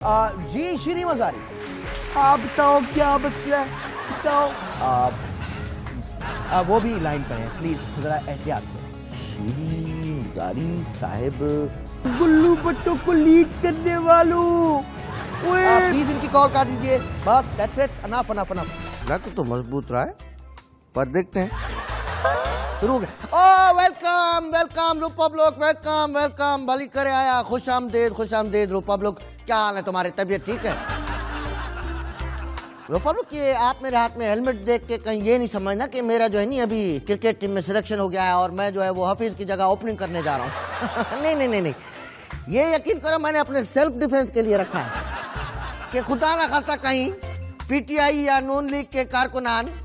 جی شیریں مزاری، آپ بتاؤ کیا مسئلہ ہے؟ بتاؤ۔ وہ بھی لائن پر ہیں، پلیز ذرا احتیاط سے۔ شیریں مزاری صاحب، گلو بٹوں کو لیڈ کرنے والوں، پلیز ان کی کال کاٹ دیجئے، بس دیٹس اٹ، انف انف انف۔ لگ تو مضبوط رہا ہے پر دیکھتے ہیں۔ شروع ہو گیا۔ او ویلکم ویلکم روپبلک، ویلکم ویلکم، بھلی کرے آیا، خوش آمدید روپبلک۔ کیا حال ہے تمہاری؟ طبیعت ٹھیک ہے روپبلک؟ یہ آپ میرے ہاتھ میں ہیلمٹ دیکھ کے کہیں یہ نہیں سمجھنا کہ میرا جو ہے نہیں ابھی کرکٹ ٹیم میں سلیکشن ہو گیا ہے اور میں جو ہے وہ حفیظ کی جگہ اوپننگ کرنے جا رہا ہوں۔ نہیں نہیں نہیں نہیں، یہ یقین کرو میں نے اپنے سیلف ڈیفنس کے لیے رکھا ہے کہ خدا نہ خواستہ کہیں پی ٹی آئی یا نون لیگ کے کارکنان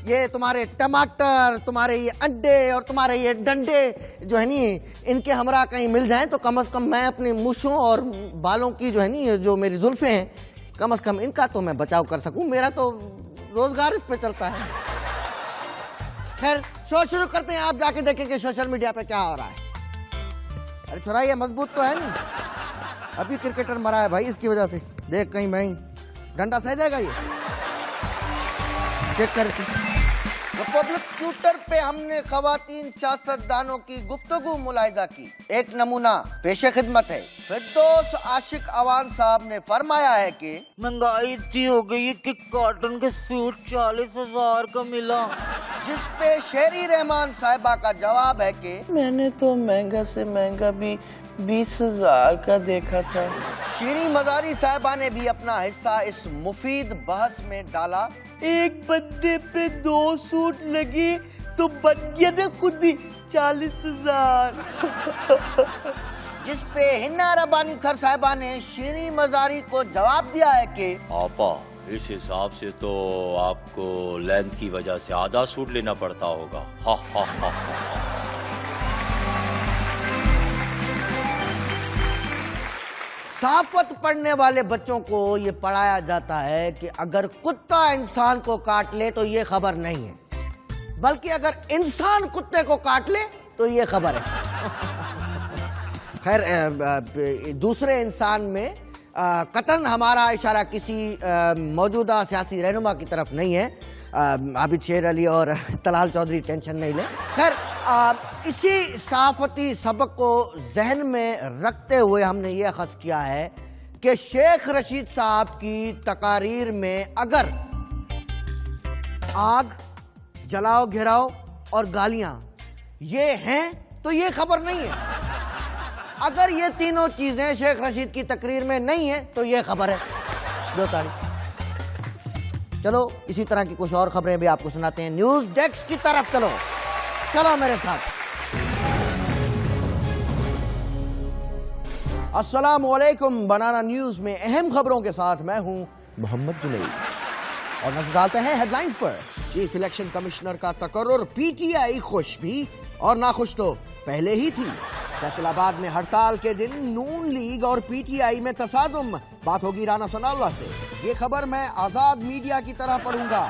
یہ تمہارے ٹماٹر، تمہارے یہ انڈے اور تمہارے یہ ڈنڈے جو ہے نہیں ان کے ہمراہ کہیں مل جائیں تو کم از کم میں اپنی مشوں اور بالوں کی جو ہے نہیں جو میری زلفیں ہیں کم از کم ان کا تو میں بچاؤ کر سکوں۔ میرا تو روزگار اس پہ چلتا ہے۔ خیر شو شروع کرتے ہیں، آپ جا کے دیکھیں کہ سوشل میڈیا پہ کیا ہو رہا ہے۔ ارے چھوڑا یہ مضبوط تو ہے نہیں، ابھی کرکٹر مرا ہے بھائی اس کی وجہ سے، دیکھ کہیں میں ڈنڈا سہ جائے گا یہ، چیک کر۔ ریپبلک ٹویٹر پہ ہم نے خواتین سیاستدانوں کی گفتگو ملاحظہ کی، ایک نمونہ پیش خدمت ہے۔ فردوس عاشق عوان صاحب نے فرمایا ہے کہ مہنگائی اتنی ہو گئی ہے کہ کاٹن کے سوٹ 40,000 کا ملا، جس پہ شیری رحمان صاحبہ کا جواب ہے کہ میں نے تو مہنگا سے مہنگا بھی 20,000 کا دیکھا تھا۔ شیریں مزاری صاحبہ نے بھی اپنا حصہ اس مفید بحث میں ڈالا۔ ایک بندے پہ 2 سوٹ لگے تو بن گیا نا خود ہی 40,000۔ جس پہ ہنا ربانی کھر صاحبہ نے شیریں مزاری کو جواب دیا ہے کہ آپا اس حساب سے تو آپ کو لینتھ کی وجہ سے آدھا سوٹ لینا پڑتا ہوگا۔ ہا ہا ہا ہا۔ صحافت پڑھنے والے بچوں کو یہ پڑھایا جاتا ہے کہ اگر کتا انسان کو کاٹ لے تو یہ خبر نہیں ہے، بلکہ اگر انسان کتے کو کاٹ لے تو یہ خبر ہے۔ خیر دوسرے انسان میں قطعاً ہمارا اشارہ کسی موجودہ سیاسی رہنما کی طرف نہیں ہے، عابد شیر علی اور طلال چودھری ٹینشن نہیں لیں۔ خیر اسی صحافتی سبق کو ذہن میں رکھتے ہوئے ہم نے یہ اخذ کیا ہے کہ شیخ رشید صاحب کی تقاریر میں اگر آگ، جلاؤ گھراؤ اور گالیاں یہ ہیں تو یہ خبر نہیں ہے، اگر یہ تینوں چیزیں شیخ رشید کی تقریر میں نہیں ہیں تو یہ خبر ہے۔ دو تاریخ چلو اسی طرح کی کچھ اور خبریں بھی آپ کو سناتے ہیں، نیوز ڈیسک کی طرف چلو میرے ساتھ۔ السلام علیکم، بنانا نیوز میں اہم خبروں کے ساتھ میں ہوں محمد جنید اور نظر ڈالتے ہیں ہیڈ لائنز پر۔ چیف الیکشن کمشنر کا تقرر، پی ٹی آئی خوش بھی اور ناخوش تو پہلے ہی تھی۔ فیصل آباد میں ہڑتال کے دن نون لیگ اور پی ٹی آئی میں تصادم، بات ہوگی رانا ثناءاللہ سے، یہ خبر میں آزاد میڈیا کی طرح پڑھوں گا۔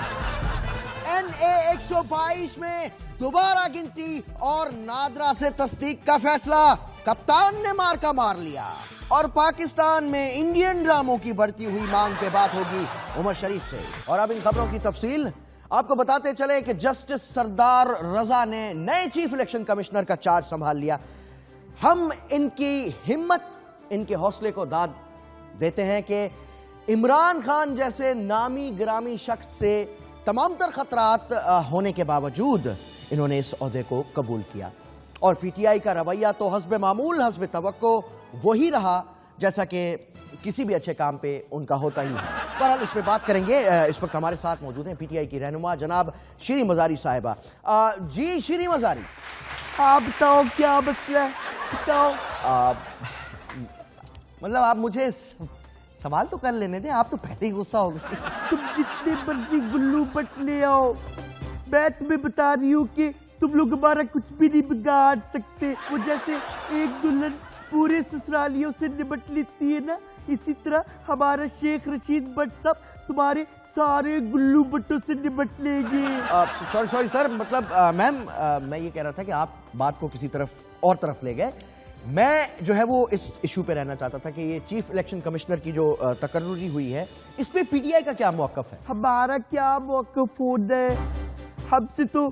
این اے 122 میں دوبارہ گنتی اور نادرا سے تصدیق کا فیصلہ، کپتان نے مارکا مار لیا۔ اور پاکستان میں انڈین ڈراموں کی بڑھتی ہوئی مانگ پہ بات ہوگی عمر شریف سے۔ اور اب ان خبروں کی تفصیل آپ کو بتاتے چلے کہ جسٹس سردار رضا نے نئے چیف الیکشن کمشنر کا چارج سنبھال لیا۔ ہم ان کی ہمت، ان کے حوصلے کو داد دیتے ہیں کہ عمران خان جیسے نامی گرامی شخص سے تمام تر خطرات ہونے کے باوجود انہوں نے اس عہدے کو قبول کیا، اور پی ٹی آئی کا رویہ تو حسب معمول، حسب توقع وہی رہا جیسا کہ کسی بھی اچھے کام پہ ان کا ہوتا ہی ہے۔ بہرحال اس پہ بات کریں گے۔ اس وقت ہمارے ساتھ موجود ہیں پی ٹی آئی کی رہنما جناب شیریں مزاری صاحبہ۔ جی شیریں مزاری، آپ بتاؤ کیا مسئلہ ہے؟ بتاؤ۔ مطلب آپ مجھے سوال تو کر لینے دیں، آپ تو پہلے ہی غصہ ہو گئے۔ تم جتنے مرضی گلو بٹ لے آؤ، میں تمہیں بتا رہی ہوں کہ تم لوگ ہمارا کچھ بھی نہیں بگاڑ سکتے۔ وہ جیسے ایک دلہن پورے سسرالیوں سے نمٹ لیتی ہے نا، اسی طرح ہمارا شیخ رشید بٹ صاحب تمہارے سارے گلو بٹوں سے نمٹ لیں گے۔ سوری سر، مطلب میم میں یہ کہہ رہا تھا کہ آپ بات کو کسی طرف اور طرف لے گئے۔ میں جو ہے وہ اس ایشو پہ رہنا چاہتا تھا کہ یہ چیف الیکشن کمشنر کی جو تقرری ہوئی ہے اس پہ پی ٹی آئی کا کیا موقف ہے؟ ہمارا کیا موقف ہونا ہے؟ ہم سے تو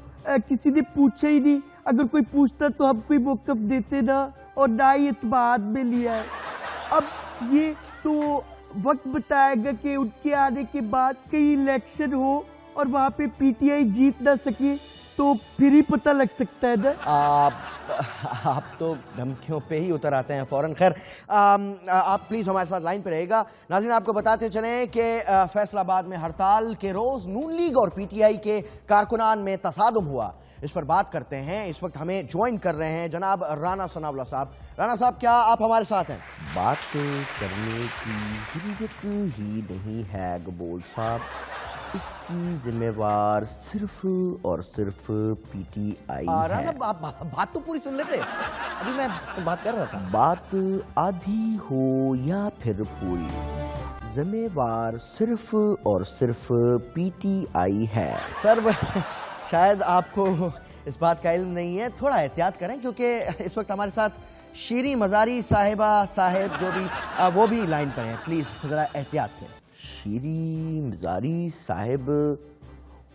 کسی نے پوچھا ہی نہیں. اگر کوئی پوچھتا تو ہم کوئی موقف دیتے نا, اور نہ ہی اعتماد میں لیا ہے. اب یہ تو وقت بتائے گا کہ ان کے آنے کے بعد کئی الیکشن ہو اور وہاں پہ پی ٹی آئی جیت نہ سکے تو پھر ہی پتہ لگ سکتا ہے نا. آپ تو دھمکیوں پہ ہی اتر آتے ہیں فوراً. خیر آپ پلیز ہمارے ساتھ لائن پہ رہے گا. ناظرین آپ کو بتاتے چلیں کہ فیصل آباد میں ہڑتال کے روز نون لیگ اور پی ٹی آئی کے کارکنان میں تصادم ہوا. اس پر بات کرتے ہیں. اس وقت ہمیں جوائن کر رہے ہیں جناب رانا ثناءاللہ صاحب. رانا صاحب کیا آپ ہمارے ساتھ ہیں؟ بات کرنے کی ضرورت ہی نہیں ہے گبول صاحب, اس کی ذمہ وار صرف اور صرف پی ٹی آئی ہے. رانا صاحب آپ بات تو پوری سن لیتے, ابھی میں بات کر رہا تھا. بات آدھی ہو یا پھر پوری, ذمہ وار صرف اور صرف پی ٹی آئی ہے. سر شاید آپ کو اس بات کا علم نہیں ہے, تھوڑا احتیاط کریں کیونکہ اس وقت ہمارے ساتھ شیریں مزاری صاحب جو بھی وہ بھی لائن پر ہیں. پلیز ذرا احتیاط سے. شیریں مزاری صاحب,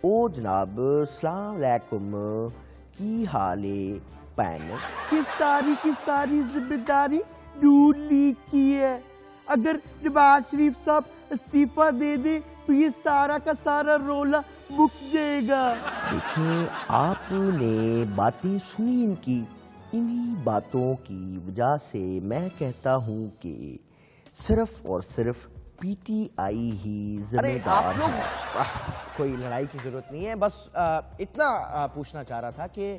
او جناب السلام علیکم, کی حال پین؟ یہ ساری کی ساری ذمہ داری نون لیگ کی ہے. اگر نواز شریف صاحب استعفیٰ دے دے تو یہ سارا کا سارا رولا مک جائے گا. دیکھیں آپ نے باتیں سنی ان کی, انہی باتوں کی وجہ سے میں کہتا ہوں کہ صرف اور صرف پی ٹی آئی ہی ذمہ دار ہے. کوئی لڑائی کی ضرورت نہیں ہے, بس اتنا پوچھنا چاہ رہا تھا کہ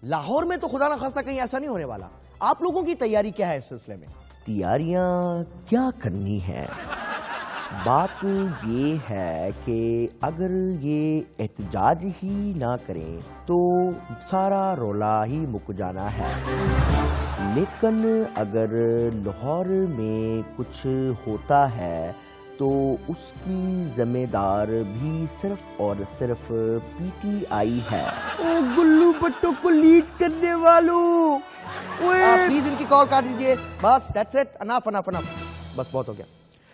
لاہور میں تو خدا نخواستہ کہیں ایسا نہیں ہونے والا. آپ لوگوں کی تیاری کیا ہے اس سلسلے میں؟ تیاریاں کیا کرنی ہے, بات یہ ہے کہ اگر یہ احتجاج ہی نہ کریں تو سارا رولا ہی مک جانا ہے. لیکن اگر لاہور میں کچھ ہوتا ہے تو اس کی ذمہ دار بھی صرف اور صرف پی ٹی آئی ہے. او گلو بٹوں کو لیڈ کرنے والوں, پلیز ان کی کال کاٹ دیجئے. بس دیٹس اٹ, انف, بس بہت ہو گیا.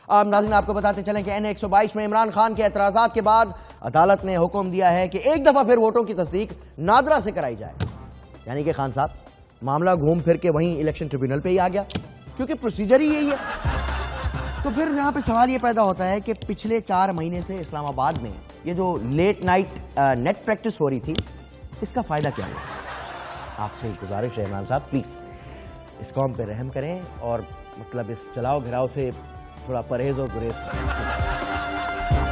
ناظرین آپ کو بتاتے چلیں کہ این 122 میں عمران خان کے اعتراضات کے بعد عدالت نے حکم دیا ہے کہ ایک دفعہ پھر ووٹوں کی تصدیق نادرا سے کرائی جائے. یعنی کہ خان صاحب معاملہ گھوم پھر کے وہیں الیکشن ٹریبیونل پہ ہی آ گیا, کیونکہ پروسیجر ہی یہی ہے. تو پھر یہاں پہ سوال یہ پیدا ہوتا ہے کہ پچھلے 4 مہینے سے اسلام آباد میں یہ جو لیٹ نائٹ نیٹ پریکٹس ہو رہی تھی, اس کا فائدہ کیا ہوا؟ آپ سے گزارش ہے عمران صاحب, پلیز اس قوم پہ رحم کریں اور مطلب اس چلاؤ گھراؤ سے تھوڑا پرہیز اور گریز کریں.